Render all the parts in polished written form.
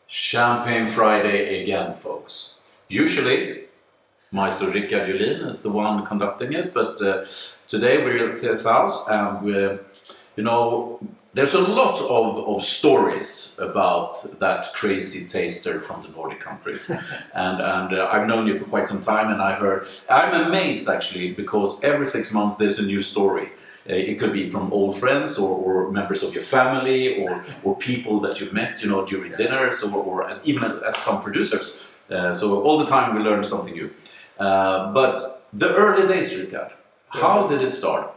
Champagne Friday again, folks. Usually, Maestro Juhlin is the one conducting it, but today we're at his house, and there's a lot of stories about that crazy taster from the Nordic countries, and I've known you for quite some time, and I'm amazed actually, because every 6 months there's a new story. It could be from old friends or members of your family or people that you've met, during dinners or even at some producers. So all the time we learn something new. But the early days, Richard, how did it start?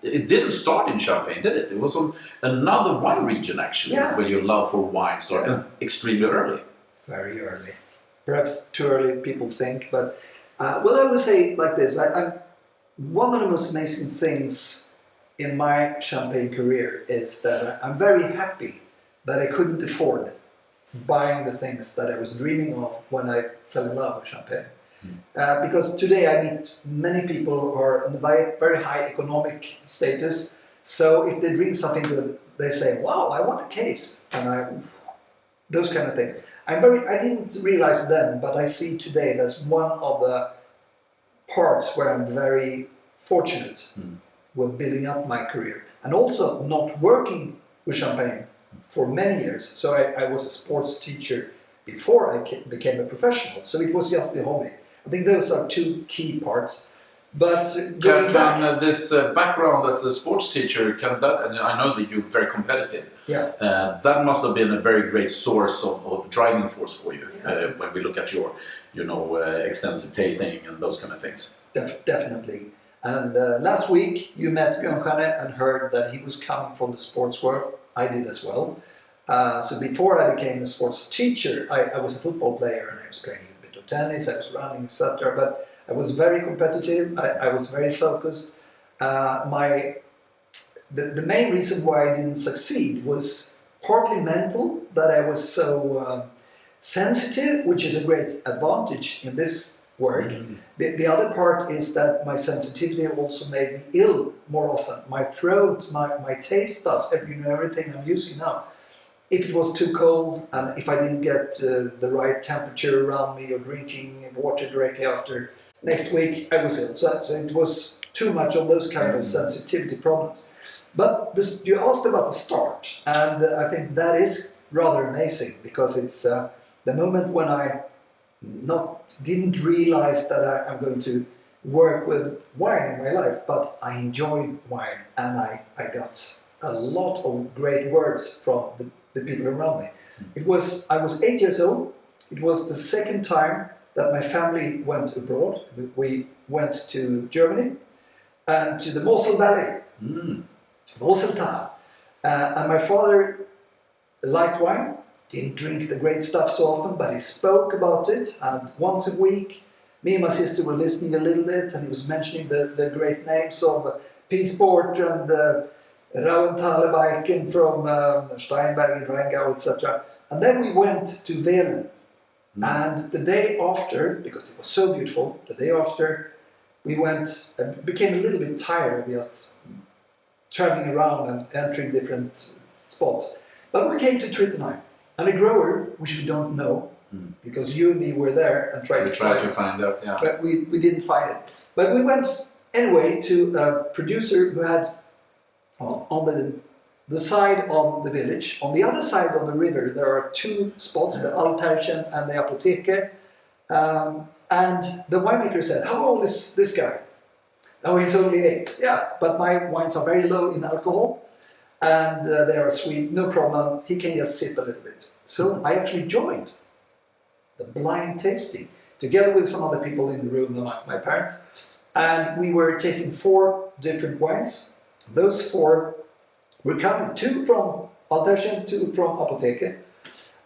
It didn't start in Champagne, did it? It was on another wine region, actually, where your love for wine started extremely early. Very early. Perhaps too early, people think. But, I would say like this. One of the most amazing things in my Champagne career is that I'm very happy that I couldn't afford buying the things that I was dreaming of when I fell in love with Champagne. Because today I meet many people who are in a very high economic status. So if they drink something good, they say, "Wow, I want a case," and those kind of things. I didn't realize then, but I see today that's one of the parts where I'm very fortunate with building up my career, and also not working with Champagne for many years. So I was a sports teacher before I became a professional, so it was just a hobby. I think those are two key parts. But can this background as a sports teacher, and I know that you're very competitive, that must have been a very great source of driving force for you when we look at your extensive tasting and those kind of things. Definitely. And last week you met Björn and heard that he was coming from the sports world. I did as well. So before I became a sports teacher, I was a football player, and I was playing a bit of tennis, I was running, etc. But I was very competitive, I was very focused. The main reason why I didn't succeed was partly mental, that I was so sensitive, which is a great advantage in this work. The other part is that my sensitivity also made me ill more often. My throat, my taste buds, everything I'm using now. If it was too cold, and if I didn't get the right temperature around me, or drinking water directly after, next week I was ill. So it was too much of those kind of sensitivity problems. But you asked about the start, and I think that is rather amazing, because it's the moment when I didn't realize that I'm going to work with wine in my life, but I enjoyed wine, and I got a lot of great words from the people around me. I was 8 years old. It was the second time that my family went abroad. We went to Germany and to the Mosel Valley, Moseltal, and my father liked wine. Didn't drink the great stuff so often, but he spoke about it, and once a week me and my sister were listening a little bit, and he was mentioning the great names of P-Sport and Rauenthalebeiken from Steinberg and Rheingau, etc. And then we went to Juhlin, and the day after, because it was so beautiful, the day after we went, became a little bit tired of just traveling around and entering different spots. But we came to Trittenheim. And a grower, which we don't know, because you and me were there and tried to find out, but we didn't find it. But we went anyway to a producer who had, on the side of the village, on the other side of the river, there are two spots, the Alperchen and the Apoteke. And the winemaker said, "How old is this guy?" "Oh, he's only 8. "Yeah, but my wines are very low in alcohol. And they are sweet, no problem, he can just sip a little bit." So I actually joined the blind tasting, together with some other people in the room, my parents. And we were tasting 4 different wines. Those 4 were coming, 2 from Alterchen, 2 from Apoteke,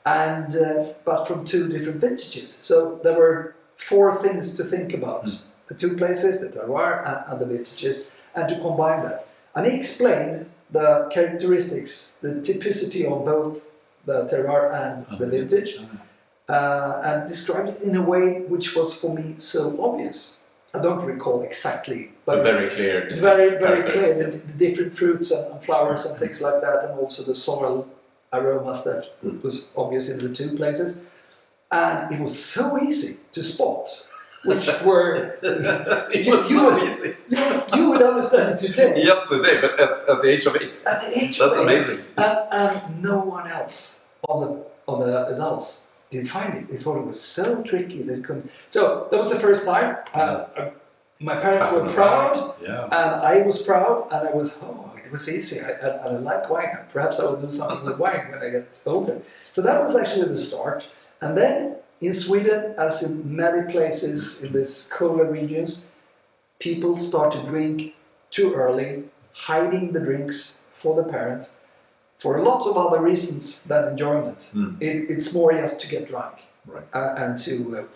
and but from 2 different vintages. So there were 4 things to think about. The 2 places, the terroir and the vintages, and to combine that. And he explained the characteristics, the typicity of both the terroir and the vintage, and described it in a way which was for me so obvious. I don't recall exactly, but very clear. Very clear, the different fruits and flowers and things like that, and also the soil aromas that was obvious in the two places. And it was so easy to spot, which were... It was so easy. You would understand it today. Yeah, today, but at the age of 8. At the age That's of 8. amazing. And no one else of the adults did find it. They thought it was so tricky they couldn't. So that was the first time. My parents were proud, and I was proud, and I was, it was easy. I like wine. Perhaps I will do something with wine when I get older. So that was actually the start. And then in Sweden, as in many places in these colder regions, people start to drink too early, hiding the drinks for the parents, for a lot of other reasons than enjoyment. It's more just to get drunk, right. And to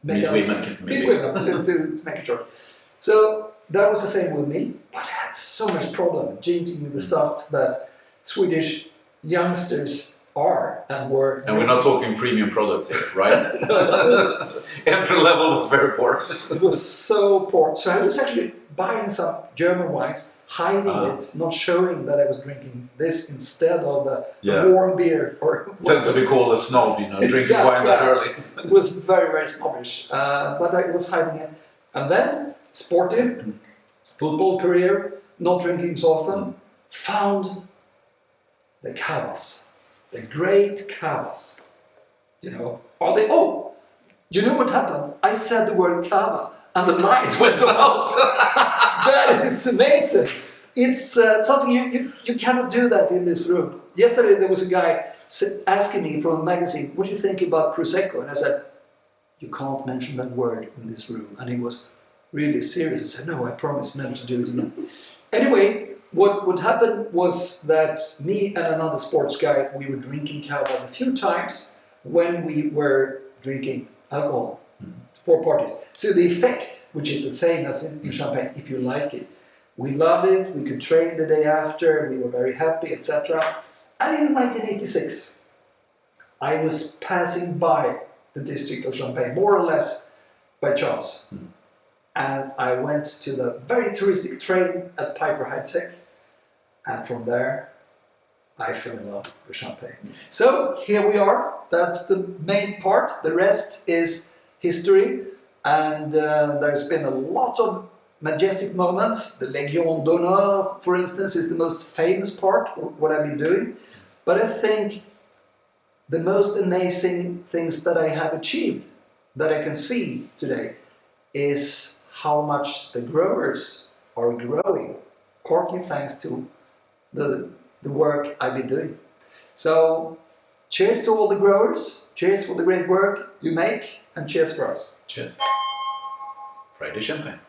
meet women, to make it short. So that was the same with me, but I had so much problem drinking with the stuff that Swedish youngsters are and were. And we're not talking premium products here, right? Entry level was very poor. It was so poor. So I was actually buying some German wines, hiding it, not showing that I was drinking this instead of the warm beer. Or tend to be called a snob, drinking wine that early. It was very, very snobbish, but I was hiding it. And then, sportive, football career, not drinking so often, found the cavas. The great cavas, you know what happened? I said the word cava and the light went out. That is amazing. It's something you cannot do that in this room. Yesterday there was a guy asking me from a magazine, what do you think about Prosecco? And I said, you can't mention that word in this room. And he was really serious. I said, no, I promise never to do it again. Anyway, what would happen was that me and another sports guy, we were drinking cava a few times when we were drinking alcohol for parties. So the effect, which is the same as in champagne, if you like it, we loved it, we could train the day after, we were very happy, etc. And in 1986, I was passing by the district of Champagne, more or less by chance. And I went to the very touristic train at Piper Heidsieck, and from there I fell in love with champagne. So here we are, that's the main part, the rest is history, and there's been a lot of majestic moments. The Légion d'honneur, for instance, is the most famous part of what I've been doing, but I think the most amazing things that I have achieved, that I can see today, is how much the growers are growing, partly thanks to the work I've been doing. So, cheers to all the growers, cheers for the great work you make, and cheers for us. Cheers. Friday champagne.